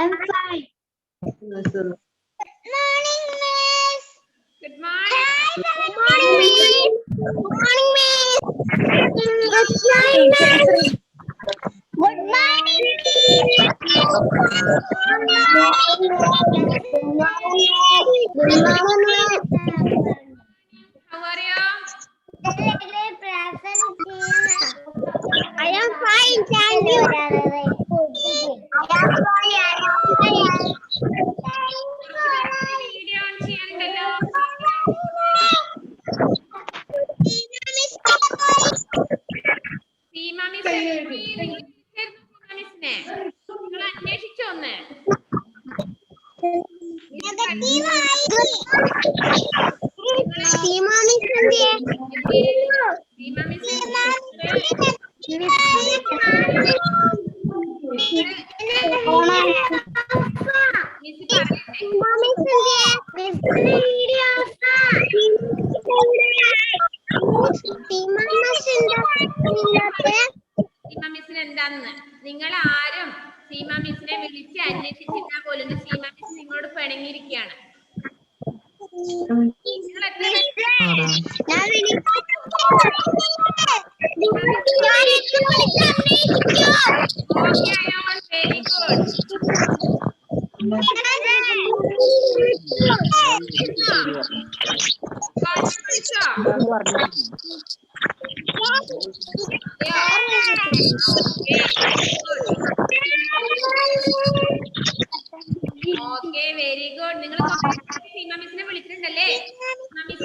I'm fine. Good Morning, Miss. Good morning. Good morning, Miss. Good morning, Miss. Good morning, Miss. Good morning, Miss. Good morning, How are you? I am fine, thank you. I am fine. Video on ചെയ്യാനുണ്ടല്ലോ. Seema miss മിസ്സിനെ നിങ്ങൾ അന്വേഷിച്ചോ ഒന്ന്? Seema miss Seema മിസ്സിന് എന്താന്ന് നിങ്ങൾ ആരും സീമ മിസ്സിനെ വിളിച്ച് അന്വേഷിച്ചില്ല പോലും. സീമ മിസ് നിങ്ങളോട് പിണങ്ങിയിരിക്കുകയാണ്. നിങ്ങൾ എത്ര very good. Okay very good. നിങ്ങൾ സീമ മിസ്സിനെ വിളിച്ചിട്ടുണ്ടല്ലേ? ടൈപ്പ്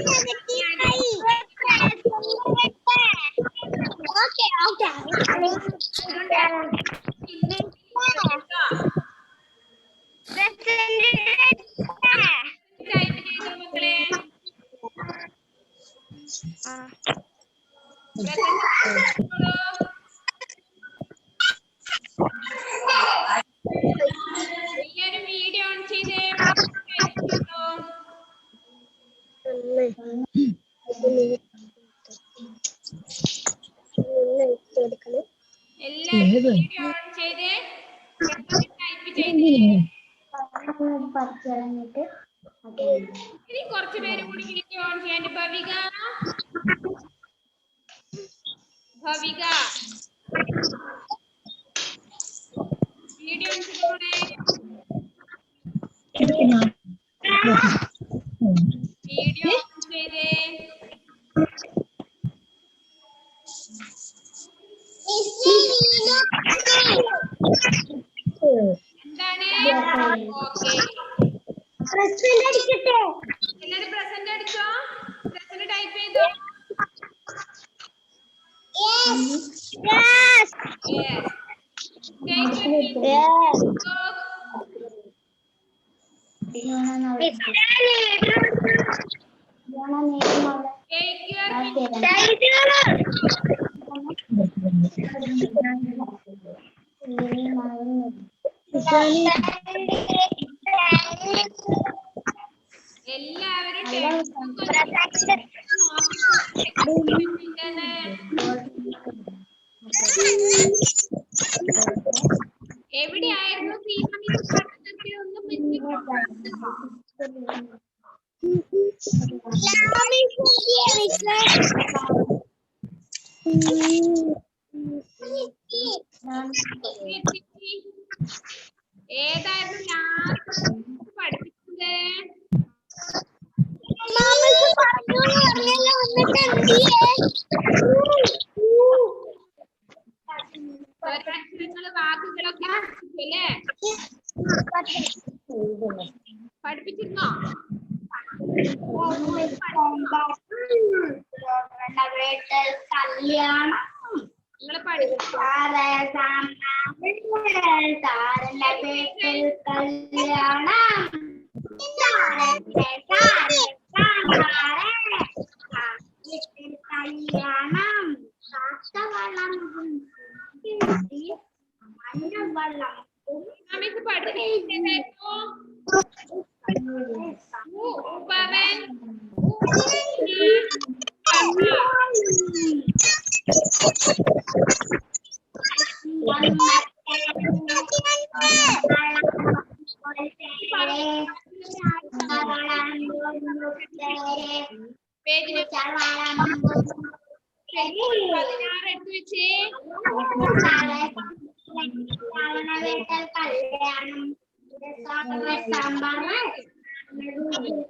ചെയ്തോ മക്കളെ. എല്ലാരും വീഡിയോ ഓൺ ചെയ്തേ. എല്ലാരും വീഡിയോ ഓൺ ചെയ്തേ. ടൈപ്പ് ചെയ്തേ. ഇനി കുറച്ച് പേര് കൂടി വീഡിയോ ഓൺ ചെയ്യാൻ. ഭവിക വീഡിയോ ഓൺ ചെയ്തോളെ. വീഡിയോ ഓൺ ചെയ്തേ. എന്താണ്? ഓക്കെ എല്ലാരും പ്രസന്റ് അടിച്ചോ? പ്രസന്റ് ടൈപ്പ് ചെയ്തോ. Yes. Yes. Take your Yes. Take your എല്ലാവരും എവിടെയായിരുന്നു സീമ മിസ് പറഞ്ഞതൊക്കെ ഒന്ന് ഏതായിരുന്നു ലാസ്റ്റ് പഠിപ്പിച്ചത്? സ്വരാക്ഷരങ്ങള് വാക്കുകളൊക്കെ അല്ലേ പഠിപ്പിച്ചിരുന്നോ? കല്യാണം നിങ്ങള് പഠിപ്പിച്ചോ? മിസ് പഠിപ്പിച്ചോ? പവൻ പേജ് നമ്പർ 16 എടുത്ത് വെച്ചേ.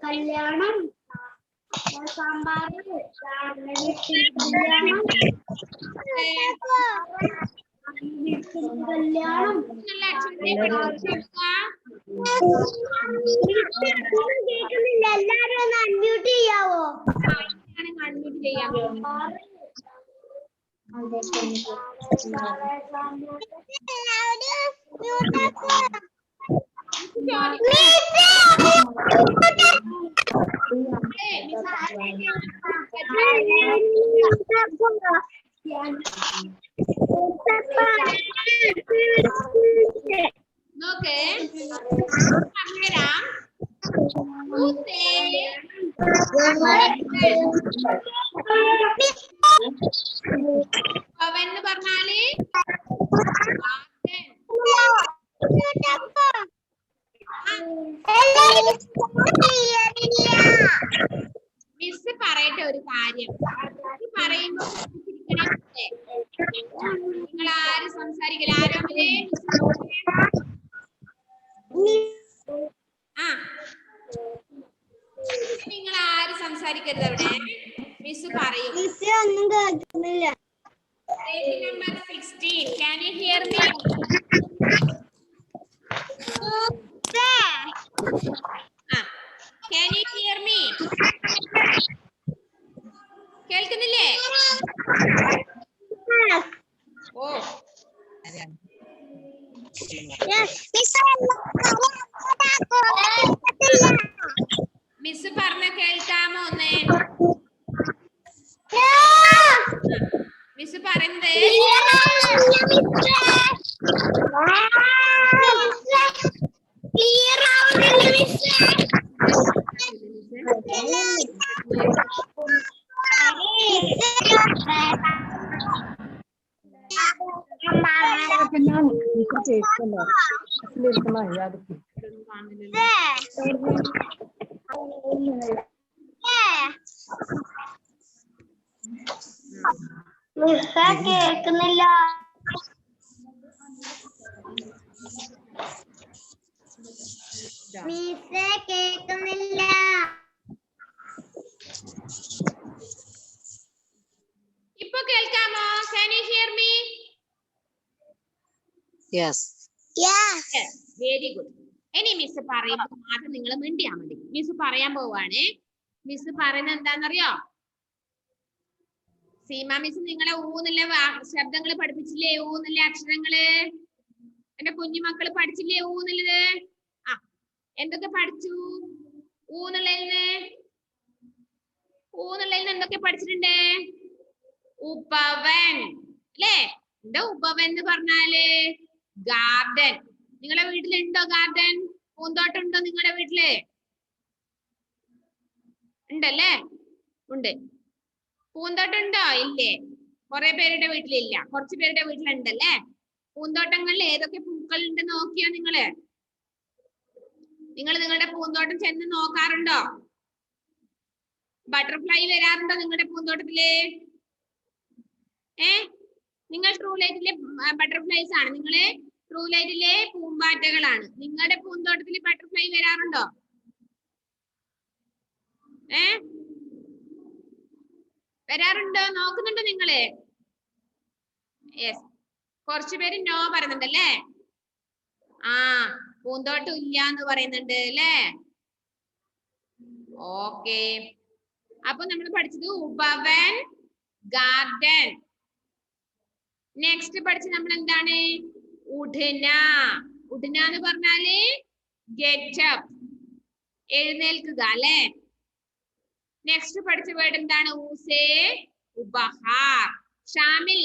കല്യാണം സാമ്പാർ കല്യാണം നല്ല അക്ഷരത്തെ പഠിച്ചെടുക്കുക. കേൾക്കുന്നില്ല, എല്ലാരും ഒന്ന് അൺമ്യൂട്ട് ചെയ്യാവോ? അൺമ്യൂട്ട് ചെയ്യാം. നോക്കേ പറഞ്ഞുതരാം. എന്ന് പറഞ്ഞാല് മിസ് പറയട്ടെ ഒരു കാര്യം. പറയുമ്പോ നിങ്ങൾ ആരും സംസാരിക്കില്ല. ആരോമലേ ആ നിങ്ങൾ ആരും സംസാരിക്കരുത് അവിടെ. മിസ് പറയും. ഒന്നും കേൾക്കുന്നില്ല. Page number 16. Can you hear me? Can you hear me? കേൾക്കുന്നില്ലേ? ഓ മിസ് പറഞ്ഞ കേൾക്കാമോ ഒന്നേ? മിസ് പറയുന്നത് കേൾക്കുന്നില്ല. കേൾക്കുന്നില്ല. ഇപ്പൊ കേൾക്കാമോ? Can you hear me? Yes. Yes. Very good. ഇനി മിസ് പറയുമ്പോൾ മാത്രം നിങ്ങൾ മിണ്ടിയാ മതി. മിസ് പറയാൻ പോവാണ്. മിസ് പറയുന്നത് എന്താണെന്നറിയോ? സീമ മിസ് നിങ്ങളെ ഊന്നില്ല ശബ്ദങ്ങൾ പഠിപ്പിച്ചില്ലേ? ഊന്നില്ല അക്ഷരങ്ങള് എന്റെ കുഞ്ഞുമക്കള് പഠിച്ചില്ലേ? ഊന്നുള്ളത് ആ എന്തൊക്കെ പഠിച്ചു? ഊന്നുള്ളതിന് എന്തൊക്കെ പഠിച്ചിട്ടുണ്ട്? ഉപവൻ അല്ലേ? എന്താ ഉപവൻ എന്ന് പറഞ്ഞാല്? ഗാർഡൻ. നിങ്ങളുടെ വീട്ടിലുണ്ടോ ഗാർഡൻ? പൂന്തോട്ടം ഉണ്ടോ നിങ്ങളുടെ വീട്ടില്? ഉണ്ടല്ലേ? ഉണ്ട്. പൂന്തോട്ടം ഉണ്ടോ? ഇല്ലേ? കുറെ പേരുടെ വീട്ടിലില്ല, കുറച്ചു പേരുടെ വീട്ടിലുണ്ടല്ലേ? പൂന്തോട്ടങ്ങളിൽ ഏതൊക്കെ പൂക്കൾ ഉണ്ട് നോക്കിയോ നിങ്ങള്? നിങ്ങൾ നിങ്ങളുടെ പൂന്തോട്ടം ചെന്ന് നോക്കാറുണ്ടോ? ബട്ടർഫ്ലൈ വരാറുണ്ടോ നിങ്ങളുടെ പൂന്തോട്ടത്തില്? നിങ്ങൾ ട്രൂ ലൈറ്റിലെ ബട്ടർഫ്ലൈസ് ആണ്. നിങ്ങള് ട്രൂ ലൈറ്റിലെ പൂമ്പാറ്റകളാണ്. നിങ്ങളുടെ പൂന്തോട്ടത്തിൽ ബട്ടർഫ്ലൈ വരാറുണ്ടോ? വരാറുണ്ടോ? നോക്കുന്നുണ്ടോ നിങ്ങള്? യെസ്. കുറച്ചു പേര് നോ പറയുന്നുണ്ടല്ലേ? ആ പൂന്തോട്ടം ഇല്ല എന്ന് പറയുന്നുണ്ട് അല്ലേ? ഓക്കെ. അപ്പൊ നമ്മൾ പഠിച്ചത് ഉപവൻ, ഗാർഡൻ. നെക്സ്റ്റ് പഠിച്ച നമ്മൾ എന്താണ്? ഉഡ്ന. ഉഡ്ന എന്ന് പറഞ്ഞാല് ഗെറ്റ് അപ്പ്, എഴുന്നേൽക്കുക അല്ലെ? നെക്സ്റ്റ് പഠിച്ച വേർഡ് എന്താണ്? ഊസേ, ഉപഹാർ. ഷാമിൽ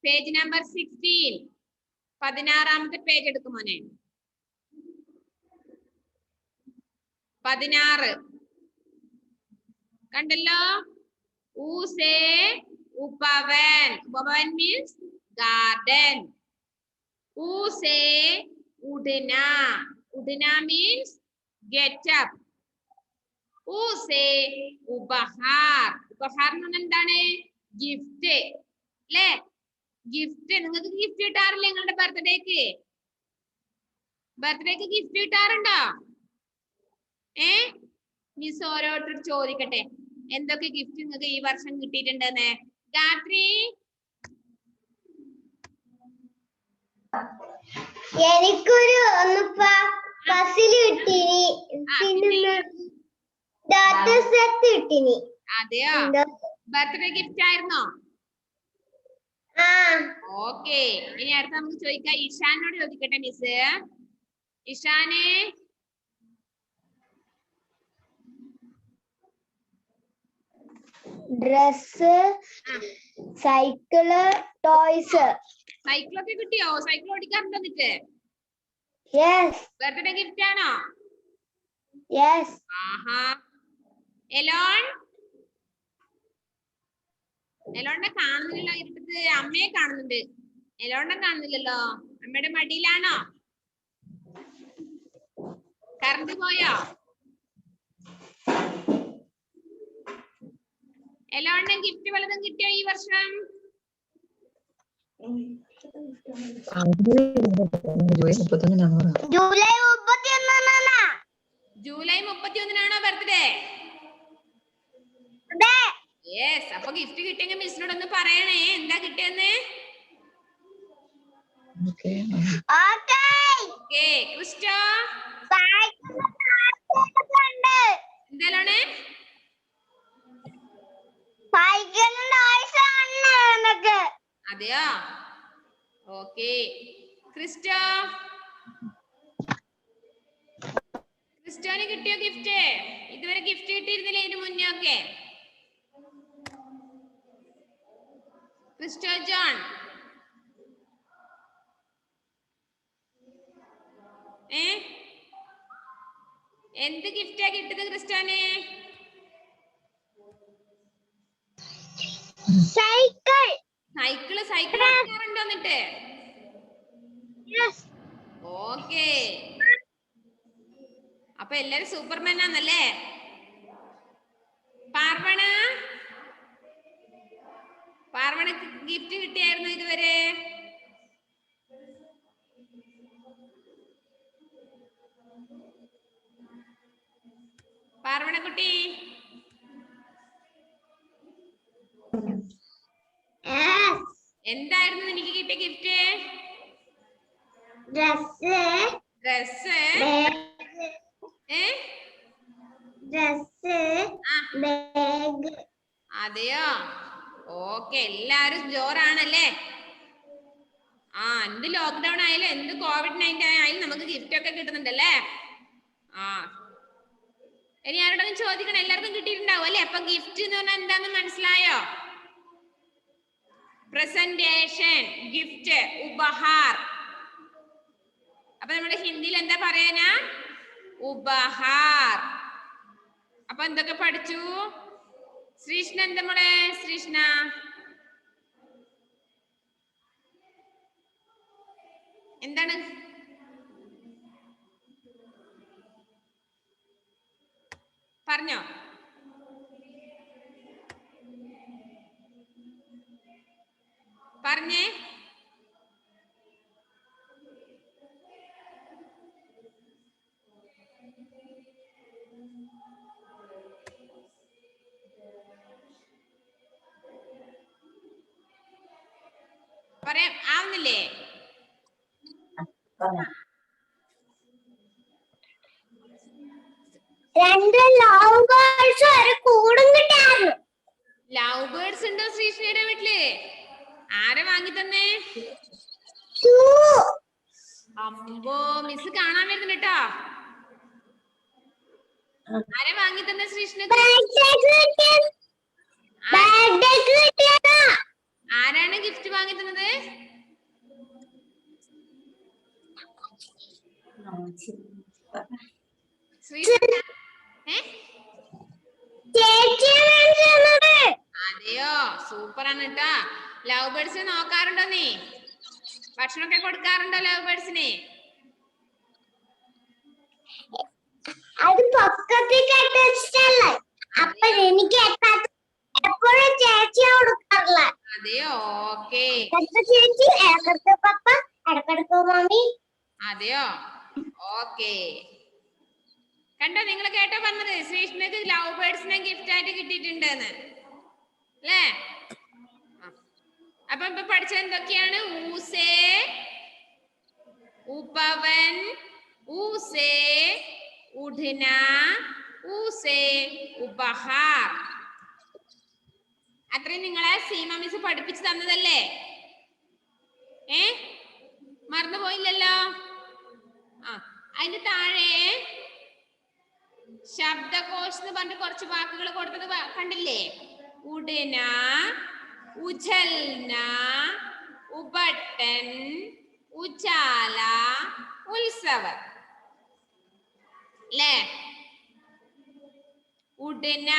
പേജ് നമ്പർ 16, 16ാമത്തെ പേജ് എടുക്കും മോനെ. 16 കണ്ടല്ലോ? ഊസേ ഉപവൻ. ഉപവൻ മീൻസ് ഗാർഡൻ. ഊസേ ഉഡ്ന. ഉഡ്ന മീൻസ് get up. ഊസേ ഉപഹാർ. ഉപഹാർ എന്ന് പറഞ്ഞാൽ എന്താണ്? ഗിഫ്റ്റ് അല്ലേ? ഗിഫ്റ്റ്. നിങ്ങൾക്ക് ഗിഫ്റ്റ് കിട്ടാറില്ലേ നിങ്ങളുടെ ബർത്ത്ഡേക്ക്? ബർത്ത്ഡേക്ക് ഗിഫ്റ്റ് കിട്ടാറുണ്ടോ? മിസ് ഓരോരുത്തർ ചോദിക്കട്ടെ എന്തൊക്കെ ഗിഫ്റ്റ് നിങ്ങൾക്ക് ഈ വർഷം കിട്ടിയിട്ടുണ്ടെന്ന്. ഗായത്രി, എനിക്കൊരു പസിൽ കിട്ടിനി, പിന്നെ ഡാറ്റ സെറ്റ് കിട്ടിനി. അതെയോ? ബർത്ത്ഡേ ഗിഫ്റ്റ് ആയിരുന്നോ? ഓക്കെ. ഇനി അടുത്ത നമുക്ക് ചോദിക്കാം. ഇഷാനോട് ചോദിക്കട്ടെ മിസ്. ഇഷാനെ, ഡ്രസ്, സൈക്കിള്, ടോയ്സ്. സൈക്കിളൊക്കെ കിട്ടിയോ? സൈക്കിൾ ഓടിക്കാറുണ്ടോ എന്നിട്ട്? യെസ്. ബർത്ത്ഡേ ഗിഫ്റ്റ് ആണോ? യെസ്. ആഹാ. എലോൺ, എലോണിനെ കാണുന്നില്ലല്ലോ ഇരുട്ടത്ത്. അമ്മയെ കാണുന്നുണ്ട്, എലോണിനെ കാണുന്നില്ലല്ലോ. അമ്മയുടെ മടിയിലാണോ? കറണ്ട് പോയോ? എലോണിന് ഗിഫ്റ്റ് വല്ലതും കിട്ടിയോ ഈ വർഷം? ജൂലൈ 31-നാണോ ബർത്ത്ഡേ? യെസ്. അപ്പൊ ഗിഫ്റ്റ് കിട്ടിയെങ്കിൽ മിസ്സിനോട് ഒന്ന് പറയണേ എന്താ കിട്ടിയെന്ന്. ക്രിസ്റ്റോ, എന്താണ്? അതെയോ? ഓക്കെ. ക്രിസ്റ്റോ, ക്രിസ്റ്റോന് കിട്ടിയോ ഗിഫ്റ്റ്? ഇതുവരെ ഗിഫ്റ്റ് കിട്ടിയിരുന്നില്ലേ ഇതിന് മുന്നേ ഒക്കെ? ക്രിസ്റ്റോ ജോൺ, എന്ത് ഗിഫ്റ്റാ കിട്ടിയത് ക്രിസ്റ്റോന്? സൈക്കിൾ. സൈക്കിൾ ഓടിക്കാറുണ്ടോ എന്നിട്ട്? ഓക്കെ. അപ്പൊ എല്ലാരും സൂപ്പർമാൻ ആണല്ലേ? പാർവണക്ക് ഗിഫ്റ്റ് കിട്ടിയായിരുന്നു ഇതുവരെ? പാർവണക്കുട്ടി, എന്തായിരുന്നു എനിക്ക് കിട്ടിയ ഗിഫ്റ്റ്? ഡ്രസ്. അതെയോ? ഓക്കെ. എല്ലാരും ജോറാണല്ലേ? എന്ത് ലോക്ക്ഡൌൺ ആയാലും എന്ത് COVID-19 ആയാലും നമുക്ക് ഗിഫ്റ്റ് ഒക്കെ കിട്ടുന്നുണ്ടല്ലേ? ഇനി ആരോടെങ്കിലും ചോദിക്കണം. എല്ലാവർക്കും കിട്ടിയിട്ടുണ്ടാവും അല്ലെ? അപ്പൊ ഗിഫ്റ്റ് എന്ന് പറഞ്ഞാൽ എന്താന്ന് മനസ്സിലായോ? പ്രസന്റേഷൻ, ഗിഫ്റ്റ്, ഉപഹാർ. അപ്പൊ നമ്മുടെ ഹിന്ദിയിൽ എന്താ പറയാനാ? ഉപഹാർ. അപ്പൊ എന്തൊക്കെ പഠിച്ചു? ശ്രീഷ്ണ എന്താ മോളെ? ശ്രീഷ്ണ എന്താണ്? പറഞ്ഞോ. പറഞ്ഞേ. പറയാം. ആവുന്നില്ലേ? ലവ് ബേർഡ്സ് ഉണ്ടോ ശ്രീഷ്ണയുടെ വീട്ടില്? ആരെ വാങ്ങി തന്നേ? അമ്പോ, മിസ് കാണാൻ വരുന്നുണ്ട് കേട്ടോ. ആരെ വാങ്ങി തന്നെ ശ്രീഷ്ണക്ക്? ആരാണ് ഗിഫ്റ്റ് വാങ്ങി തന്നത്? അതെയോ? സൂപ്പറാണ് കേട്ടാ. ലവ് ബേർഡ്സ് നോക്കാറുണ്ടോ നീ? ഭക്ഷണമൊക്കെ കൊടുക്കാറുണ്ടോ ലവ് ബേർഡ്സിന്? അത് പൊക്കത്തിൽ കെട്ടിച്ചിട്ടല്ലേ? എനിക്ക് എപ്പോഴും ചേച്ചിയാ കൊടുക്കാറില്ല. അതെയോ? ഓക്കെ. ചേച്ചി ഇടക്കിടക്ക് പപ്പ ഇടക്കിടക്ക് മമ്മി. അതെയോ? ഓക്കെ. കണ്ടോ, നിങ്ങൾ കേട്ടോ പറഞ്ഞത് ശ്രീഷ്ണക്ക് ലവ് ബേർഡ്സിനെ ഗിഫ്റ്റ് ആയിട്ട് കിട്ടിയിട്ടുണ്ടെന്ന് അല്ലേ? അപ്പൊ ഇപ്പൊ പഠിച്ചത് എന്തൊക്കെയാണ്? ഊസേ, ഉപവൻ, ഊസേ, ഉഡ്ന, ഊസേ, ഉപഹാർ. അത്രയും നിങ്ങളെ സീമ മിസ് പഠിപ്പിച്ചു തന്നതല്ലേ? മറന്നുപോയില്ലല്ലോ? അതിന്റെ താഴെ ശബ്ദകോശ് എന്ന് പറഞ്ഞിട്ട് കുറച്ച് വാക്കുകൾ കൊടുത്തത് കണ്ടില്ലേ? ഉഡ്ന, ഉജൽന, ഉപട്ടൻ, ഉജാല, ഉത്സവ അല്ലേ? ഉഡ്ന,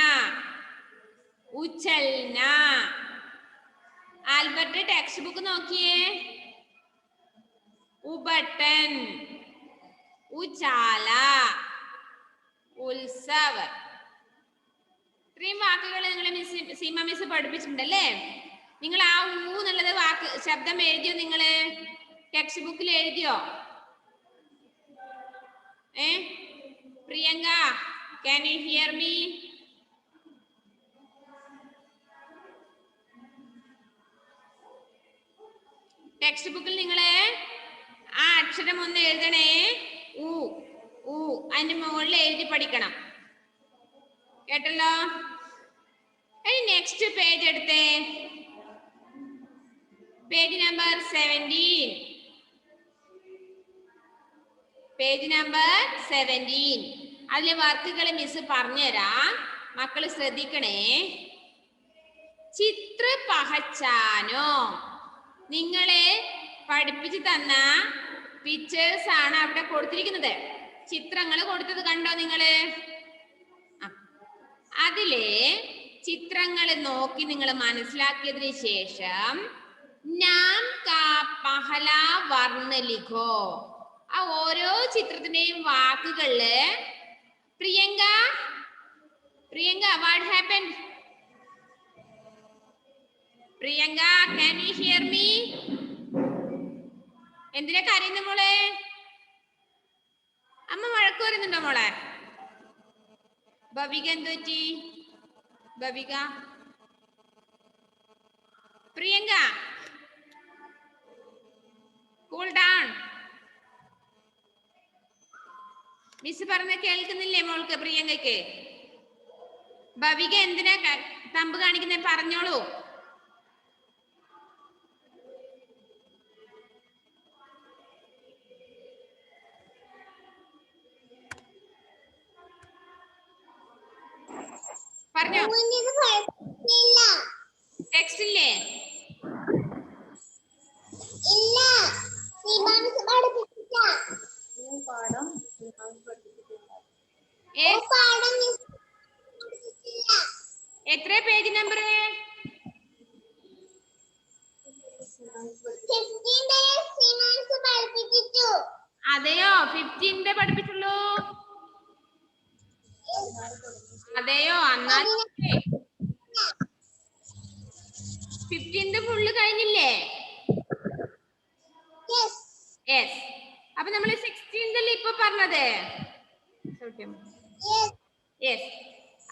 ഉജൽന. ആൽബർട്ട് ടെക്സ്റ്റ് ബുക്ക് നോക്കിയേ. ഉപട്ടൻ, ഉജാല, ഉത്സവ. ഇത്രയും വാക്കുകൾ നിങ്ങളെ സീമ മിസ് പഠിപ്പിച്ചിട്ടുണ്ടല്ലേ? നിങ്ങൾ ആ ഊ എന്നുള്ളത് വാക്ക് ശബ്ദം എഴുതിയോ? നിങ്ങള് ടെക്സ്റ്റ് ബുക്കിൽ എഴുതിയോ? Priyanka, can you hear me? Text ബുക്കിൽ നിങ്ങള് ആ അക്ഷരം ഒന്ന് എഴുതണേ. ഊ ഊ അതിന്റെ മുകളിൽ എഴുതി പഠിക്കണം. കേട്ടല്ലോ? ഇനി നെക്സ്റ്റ് പേജ് എടുത്തേ. Page number 17. Page number 17. അതിലെ വർക്കുകൾ മിസ് പറഞ്ഞുതരാം, മക്കള് ശ്രദ്ധിക്കണേ. ചിത്ര പഹച്ചാനോ, നിങ്ങളെ പഠിപ്പിച്ചു തന്ന പിക്ചേഴ്സ് ആണ് അവിടെ കൊടുത്തിരിക്കുന്നത്. ചിത്രങ്ങൾ കൊടുത്തത് കണ്ടോ നിങ്ങള്? അതിലെ ചിത്രങ്ങൾ നോക്കി നിങ്ങൾ മനസ്സിലാക്കിയതിന് ശേഷം നാം കാ പഹലാ വർണ്ണ ലിഖോ, ആ ഓരോ ചിത്രത്തിന്റെയും വാക്കുകളില് Priyanka, Priyanka what happen? Priyanka, can you hear me? എന്തിനാ കരയുന്ന മോളെ? അമ്മ വഴക്ക് പറയുന്നുണ്ടോ മോളെ? ബവിക എന്ത് പറ്റി? ബവിക, പ്രിയങ്ക കൂൾ ഡൗൺ. മിസ് പറഞ്ഞ കേൾക്കുന്നില്ലേ മോൾക്ക്? പ്രിയങ്കയ്ക്ക് ബവിക എന്തിനാ തമ്പ് കാണിക്കുന്നേ? പറഞ്ഞോളൂ. പറഞ്ഞോ. ടെക്സ്റ്റ് ഇല്ലേ? ഇല്ല, എത്ര പേജ് നമ്പർ? 15. അതെയോ? 15 പഠിപ്പിച്ചുള്ളൂ? അതെയോ? എന്നാൽ 15 ഫുള്ള് കഴിഞ്ഞില്ലേ? യെസ്. അപ്പൊ നമ്മൾ 16 അല്ലേ ഇപ്പൊ പറഞ്ഞത്? യെസ്.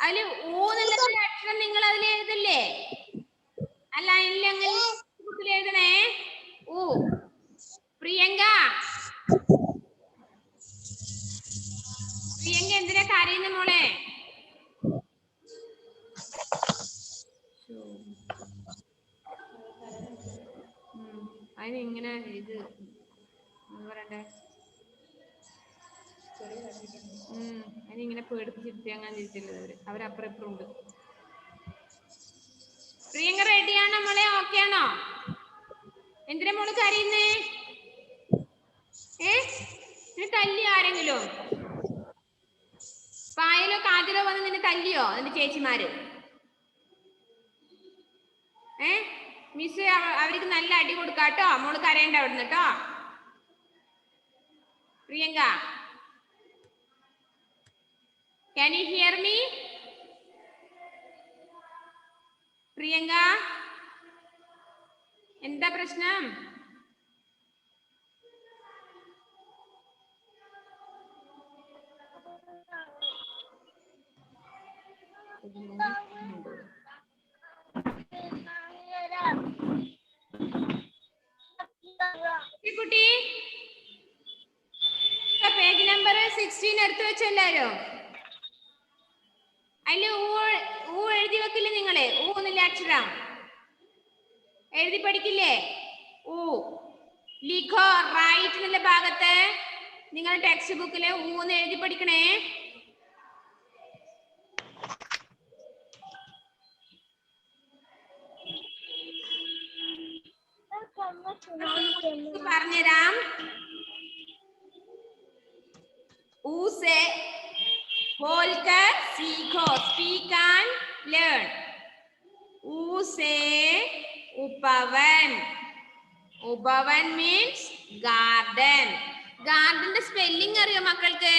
അതില് ഊ എന്നുള്ള അക്ഷരം നിങ്ങൾ അതിൽ എഴുതല്ലേ? അല്ല, ഇല്ല, അങ്ങനെ ബുക്കിൽ എഴുതണേ. ഊ. പ്രിയങ്ക, പ്രിയങ്ക എന്തിനാ കരയുന്ന മോളെ? അതിനിങ്ങനെ ഇത് പറയണ്ടേ? അതിനിങ്ങനെ പേടിപ്പിച്ചിട്ട് അങ്ങനെ തിരിച്ചുള്ളത് അവരപ്പുറം ഇപ്പുറം ഉണ്ട്. പ്രിയങ്ക റെഡിയാണോ മോളെ? ഓക്കെ ആണോ? എന്തിനാ മോള് കരയുന്നേ? നിന്നെ തല്ലിയോ ആരെങ്കിലും? പായലോ കാതിലോ വന്ന് നിന്നെ തല്ലിയോ നിന്റെ ചേച്ചിമാര്? മിസ് അവർക്ക് നല്ല അടി കൊടുക്കാട്ടോ. മോള് കരയണ്ട അവിടുന്ന് കേട്ടോ. Priyanka, can you hear me? Priyanka എന്താ പ്രശ്നം? കുട്ടി പേജ് നമ്പർ 16 എടുത്തു വെച്ചോ എല്ലാരും. അതില് ഊ എഴുതി വെക്കില്ലേ നിങ്ങള്? ഊ എന്നുള്ള അക്ഷരം എഴുതി പഠിക്കില്ലേ? ഊ ലിഖോ റൈറ്റ് എന്നുള്ള ഭാഗത്ത് നിങ്ങൾ ടെക്സ്റ്റ് ബുക്കില് ഊന്ന് എഴുതി പഠിക്കണേ. പറഞ്ഞുതരാം. ഊ സെ बोलकर सीखो, speak and learn. ऊ से उपवन. उपवन means garden. Garden spelling അറിയോ മക്കൾക്ക്?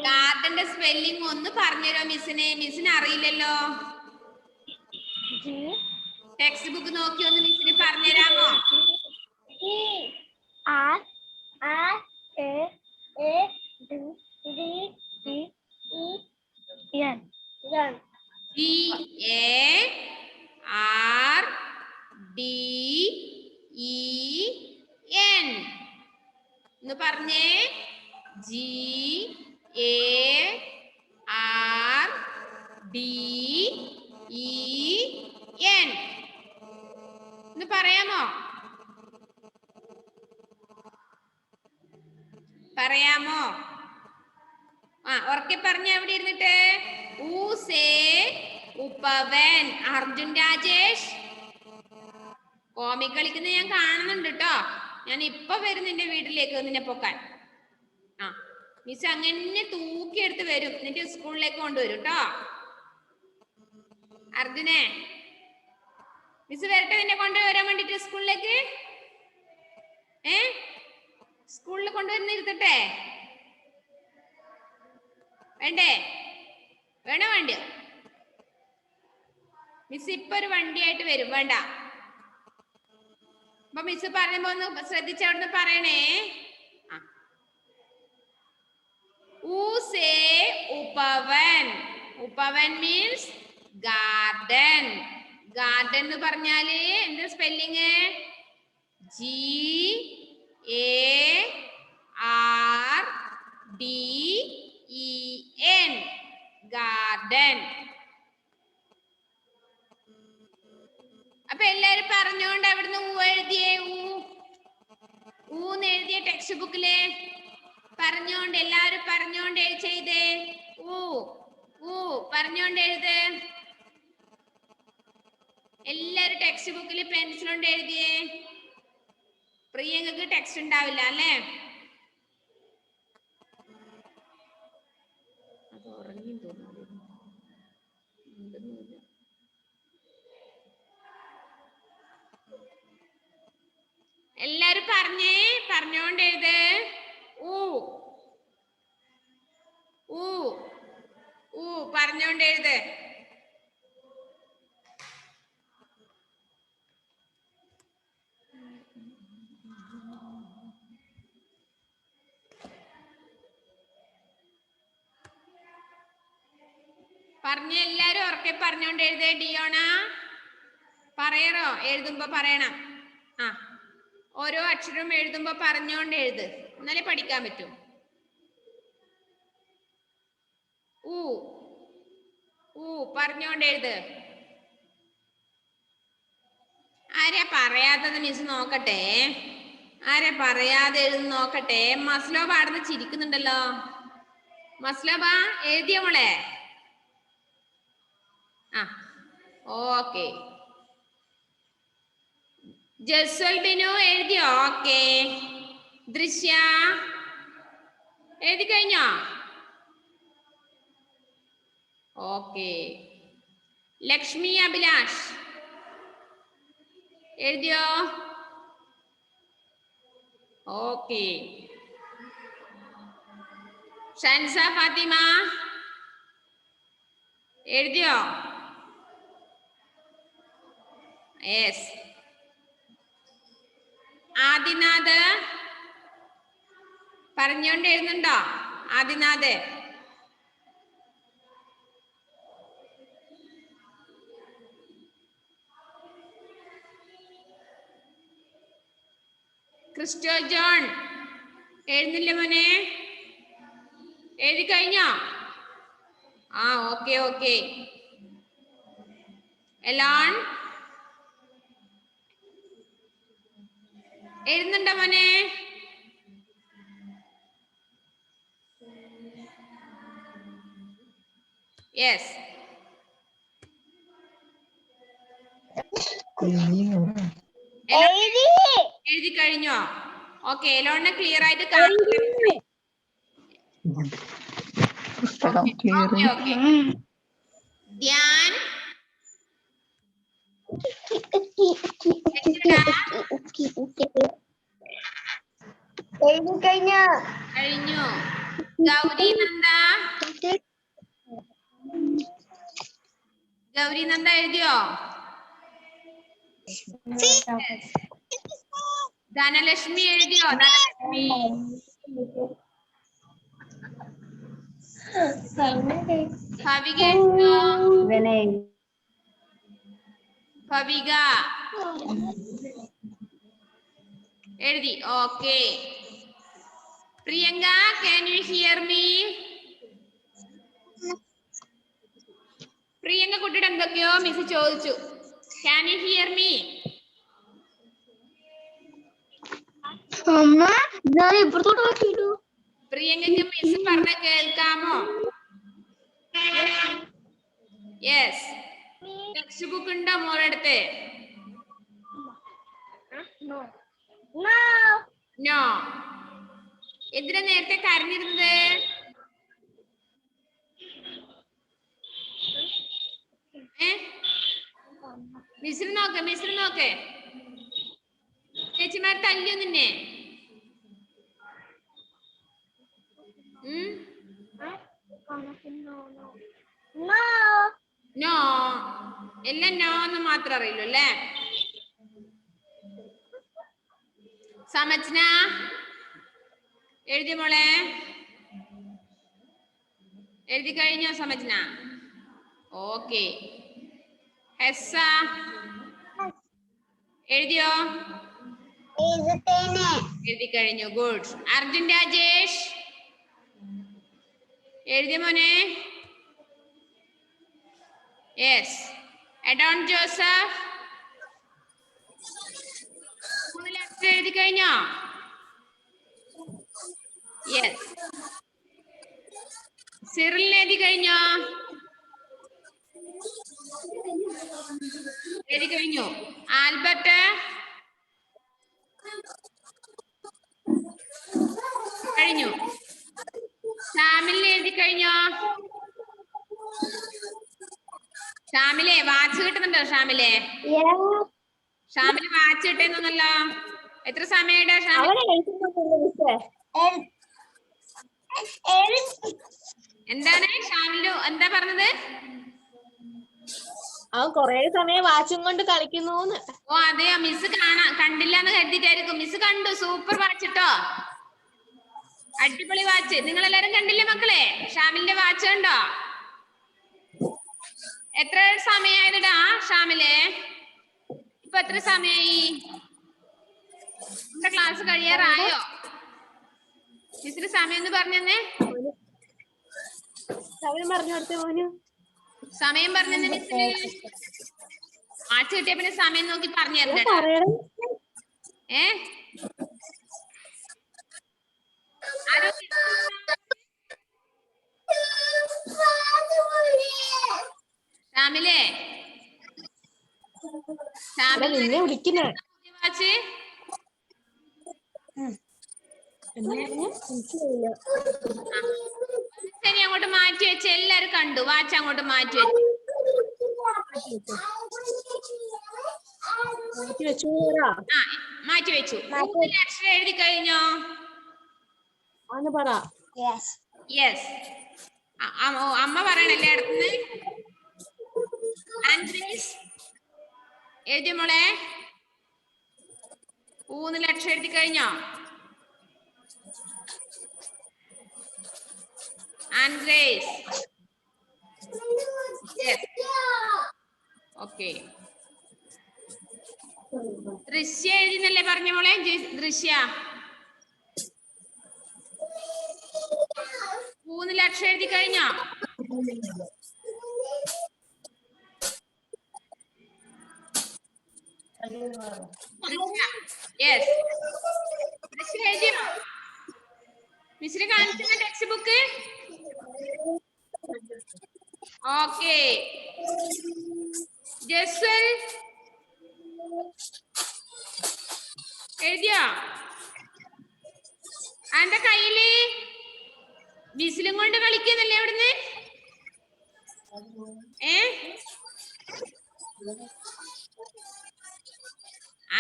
Garden spelling ഒന്ന് പറഞ്ഞുതരോ മിസ്സിനെ? മിസ്സിന് അറിയില്ലല്ലോ. ടെക്സ്റ്റ് ബുക്ക് നോക്കി ഒന്ന് മിസ്സിന് പറഞ്ഞുതരാമോ? GARDEN എന്ന് പറഞ്ഞേ. GARDEN എന്ന് പറയാമോ? പറയാമോ? ഉറക്കെ പറഞ്ഞ എവിടെ ഇരുന്നിട്ട്. ഊ സേ ഉപവൻ. അർജുൻ രാജേഷ് കോമി കളിക്കുന്ന ഞാൻ കാണുന്നുണ്ട് കേട്ടോ. ഞാൻ ഇപ്പൊ വരും നിന്റെ വീട്ടിലേക്ക് നിന്നെ പൊക്കാൻ. മിസ് അങ്ങനെ തൂക്കിയെടുത്ത് വരും, എന്നിട്ട് സ്കൂളിലേക്ക് കൊണ്ടുവരും കേട്ടോ. അർജുനെ മിസ് വരട്ടെ നിന്നെ കൊണ്ടുവരാൻ വേണ്ടിട്ട് സ്കൂളിലേക്ക്? സ്കൂളിൽ കൊണ്ടുവരുന്ന ഇരുത്തട്ടെ? വേണ്ടേ? വേണോ? വേണ്ട. മിസ് ഇപ്പൊ ഒരു വണ്ടിയായിട്ട് വരും. വേണ്ട. അപ്പൊ മിസ് പറയുമ്പോ ഒന്ന് ശ്രദ്ധിച്ച് അവിടുന്ന് പറയണേ. ഊ സേ ഉപവൻ. ഉപവൻ മീൻസ് ഗാർഡൻ. ഗാർഡൻ എന്ന് പറഞ്ഞാല് എന്താ സ്പെല്ലിങ്? GARDEN. ഗാർഡൻ. അപ്പൊ എല്ലാരും പറഞ്ഞോണ്ട് അവിടുന്ന് ഊ എഴുതിയേ. ഊന്ന് എഴുതിയ ടെക്സ്റ്റ് ബുക്കില് പറഞ്ഞോണ്ട് എല്ലാരും പറഞ്ഞോണ്ട് ചെയ്തേ. ഊ പറഞ്ഞോണ്ട് എഴുത്. എല്ലാരും ടെക്സ്റ്റ് ബുക്കിൽ പെൻസിൽ കൊണ്ട് എഴുതിയേ. പ്രിയങ്കക്ക് ടെക്സ്റ്റ് ഉണ്ടാവില്ല അല്ലേ? അത് ഉറങ്ങി തോന്നുന്നു. എല്ലാരും പറഞ്ഞോണ്ട് എഴുത്. ഊ പറഞ്ഞോണ്ട് എഴുത്. പറഞ്ഞ എല്ലാരും ഉറക്കെ പറഞ്ഞോണ്ട് എഴുതേ. ഡിയോണ പറയറോ? എഴുതുമ്പോ പറയണം. ഓരോ അക്ഷരം എഴുതുമ്പോ പറഞ്ഞോണ്ട് എഴുത്, എന്നാലേ പഠിക്കാൻ പറ്റൂ. പറഞ്ഞോണ്ട് എഴുത്. ആരാ പറയാത്തത് മിസ് നോക്കട്ടെ? ആരാ പറയാതെ എഴുതി നോക്കട്ടെ? മസ്ലോബ ആടുന്ന് ചിരിക്കുന്നുണ്ടല്ലോ. മസ്ലോബ എഴുതിയ മോളെ? ഓക്കെ. ജസ്വൽ ബിനു എഴുതിയോ? ഓക്കെ. ദൃശ്യ എഴുതി കഴിഞ്ഞോ? ഓക്കെ. ലക്ഷ്മി അഭിലാഷ് എഴുതിയോ? ഓക്കെ. ഷൻസ ഫാത്തിമ എഴുതിയോ? യെസ്. ആദിനാഥ് പറഞ്ഞോണ്ട് എഴുതുന്നുണ്ടോ? ആദിനാഥ് ക്രിസ്റ്റോ ജോൺ എഴുന്നില്ല മോനെ? എഴുതി കഴിഞ്ഞോ? ആ ഓക്കെ ഓക്കെ. എലോൺ എഴുതുന്നുണ്ടോ മോനെ? യെസ്. എഴുതി കഴിഞ്ഞോ? ഓക്കെ. എലോണിനെ ക്ലിയർ ആയിട്ട് കാണുന്നു. ധ്യാൻ കഴിഞ്ഞു. ഗൗരി നന്ദ എഴുതിയോ? ധനലക്ഷ്മി എഴുതിയോ? ധനലക്ഷ്മി ഭവിക എഴുതിയോ? ഭവിക എഴുതി. Okay. Priyanka, can you hear me? Priyanka കുട്ടിയുടെ എന്തൊക്കെയോ മിസ് ചോദിച്ചു. Can you hear me? പ്രിയങ്കക്ക് മിസ് പറഞ്ഞ കേൾക്കാമോ? യെസ്. ടെക്സ്റ്റ് ബുക്ക് ഉണ്ടോ മോളടുത്ത്? നോ. എന്തിനാ നേരത്തെ കരഞ്ഞിരുന്നത്? മിസ്സിന് നോക്ക്. ചേച്ചിമാർ തല്ലിയോ നിന്നെ? നോ. എല്ലാം നോ എന്ന് മാത്രം അറിയുള്ളൂ അല്ലേ? സമജ്ന എഴുതി മോളെ? എഴുതി കഴിഞ്ഞോ സമജ്ന? ഓക്കെ. ഹെസ്സ എഴുതിയോ? എഴുതി കഴിഞ്ഞു. ഗുഡ്. അർജുൻ രാജേഷ് എഴുതിയ മോനെ? യെസ്. എഡോൺ ജോസഫ് എഴുതി കഴിഞ്ഞോ? യെസ്. സിറിൽ എഴുതി കഴിഞ്ഞോ? എഴുതി കഴിഞ്ഞു. ആൽബർട്ട് കഴിഞ്ഞു. ഷാമിൽ എഴുതി കഴിഞ്ഞോ? ഷാമിലെ വാച്ച് കിട്ടുന്നുണ്ടോ? ഷാമിലെ വാച്ച് കിട്ടുന്നല്ലോ. എത്ര സമയമുണ്ട് ഷാമിൽ? എന്താണ് ഷാമിലു എന്താ പറഞ്ഞത്? അവൻ കൊറേ സമയം വാച്ചും കൊണ്ട് കളിക്കുന്നു. ഓ അതെയോ? മിസ് കണ്ടില്ല എന്ന് കരുതിട്ടായിരിക്കും. മിസ് കണ്ടു. സൂപ്പർ വാച്ച് ട്ടോ. അടിപൊളി വാച്ച്. നിങ്ങൾ എല്ലാരും കണ്ടില്ലേ മക്കളെ? ഷാമിലിന്റെ വാച്ച് കണ്ടോ? എത്ര സമയായതാ ഷാമിലെ? ഇപ്പൊ എത്ര സമയായി? ക്ലാസ് കഴിയാറായോ? മിസ്സിന് സമയം ഒന്ന് പറഞ്ഞേ. സമയം പറഞ്ഞു കൊടുത്തേ മോനു. സമയം പറഞ്ഞേ മിസ്സിന്. വാച്ച് കിട്ടിയ പിന്നെ സമയം നോക്കി പറഞ്ഞു തരണ്ടേ? ഷാമിലെ നിന്നെ വിളിക്കുന്നേ. വാച്ച് ശരി, അങ്ങോട്ട് മാറ്റി വെച്ച് എല്ലാരും കണ്ടു. വാച്ച് അങ്ങോട്ട് മാറ്റി വെച്ചു. മാറ്റി വെച്ചു. അക്ഷരം എഴുതി കഴിഞ്ഞോ? പറ. യെസ്. അമ്മ പറയണല്ലേ അടുത്തുനിന്ന്? ആൻഡ്രീസ് എഴുതിയ മോളെ? ഊന്നിൽ അക്ഷരം എഴുതി കഴിഞ്ഞോ? ആൻഡ്രേസ്. ഓക്കെ. ദൃശ്യ എഴുതിന്നല്ലേ പറഞ്ഞ മോളെ? ദൃശ്യ ഊന്നിൽ അക്ഷരം എഴുതി കഴിഞ്ഞോ? യെസ്. ദൃശ്യ എഴുതിയോ? മിസ്സിന് കാണിക്കുന്ന ടെക്സ്റ്റ് ബുക്ക്. ഓക്കെ. ജസ്വൽ എഴുതിയോ? അന്റെ കയ്യില് വിസിലും കൊണ്ട് കളിക്കുന്നല്ലേ അവിടുന്ന്?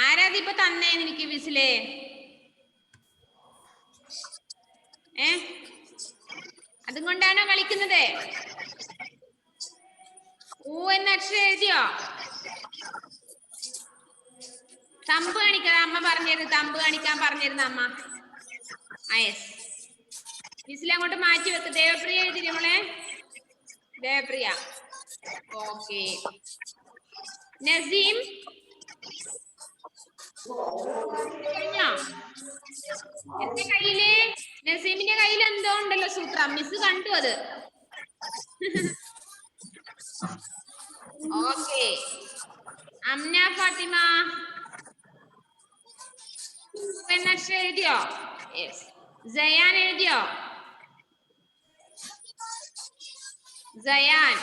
ആരാതിപ്പൊ തന്നേ നിനക്ക് വിസില്? അതും കൊണ്ടാണോ കളിക്കുന്നത്? ഊ എന്ന അക്ഷരം എഴുതിയോ? തമ്പ് കാണിക്കാ അമ്മ പറഞ്ഞിരുന്നു. തമ്പ് കാണിക്കാൻ പറഞ്ഞിരുന്നു അമ്മ. യെസ്. വിസിൽ അങ്ങോട്ട് മാറ്റി വെക്ക്. ദേവപ്രിയ എഴുതി നമ്മളെ? ദേവപ്രിയ. ഓക്കെ. നസീം എന്റെ കയ്യില്, നസീമിന്റെ കയ്യിൽ എന്തോ ഉണ്ടല്ലോ സൂത്രം. മിസ് കണ്ടു അത്. ഓക്കെ. അമ്ന ഫാത്തിമ അക്ഷരം എഴുതിയോ? യെസ്. സയാൻ എഴുതിയോ? സയാൻ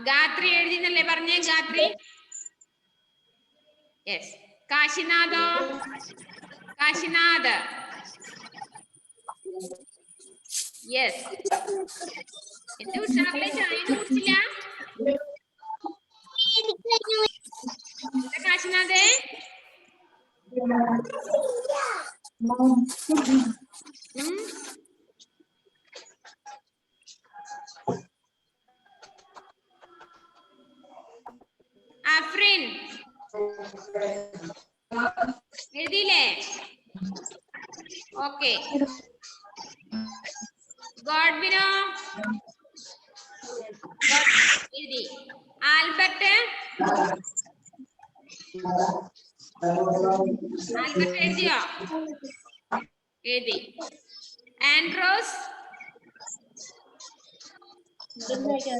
ഗാത്രി എഴുതിന്നല്ലേ പറഞ്ഞേ? ഗാത്രി. യെസ്. കാശിനാഥോ? കാശിനാഥ്. യെസ്. എന്റെ ഉഷാറിലെ ചായ കുടിച്ചില്ല? കാശിനാഥേ അഫ്രിൻ എഴുതിയില്ലേ? ഓക്കെ. ഗോഡ്വിനോ എഴുതി. ആൽബർട്ട് ആൽബർട്ട് എഴുതിയോ? എഴുതി. ആൻഡ്രോസ് എഴുതി.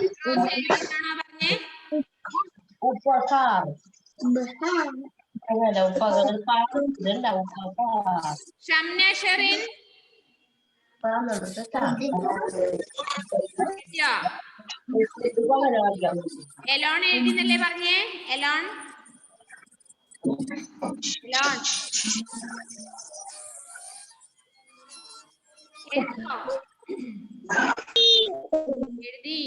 ആൻഡ്രോസ് എഴുതിയാണോ പറഞ്ഞേ? ഷംന ഷെറിൻ എലോൺ എഴുതിന്നല്ലേ പറഞ്ഞേ? എലോൺ. എലോൺ എഴുതി.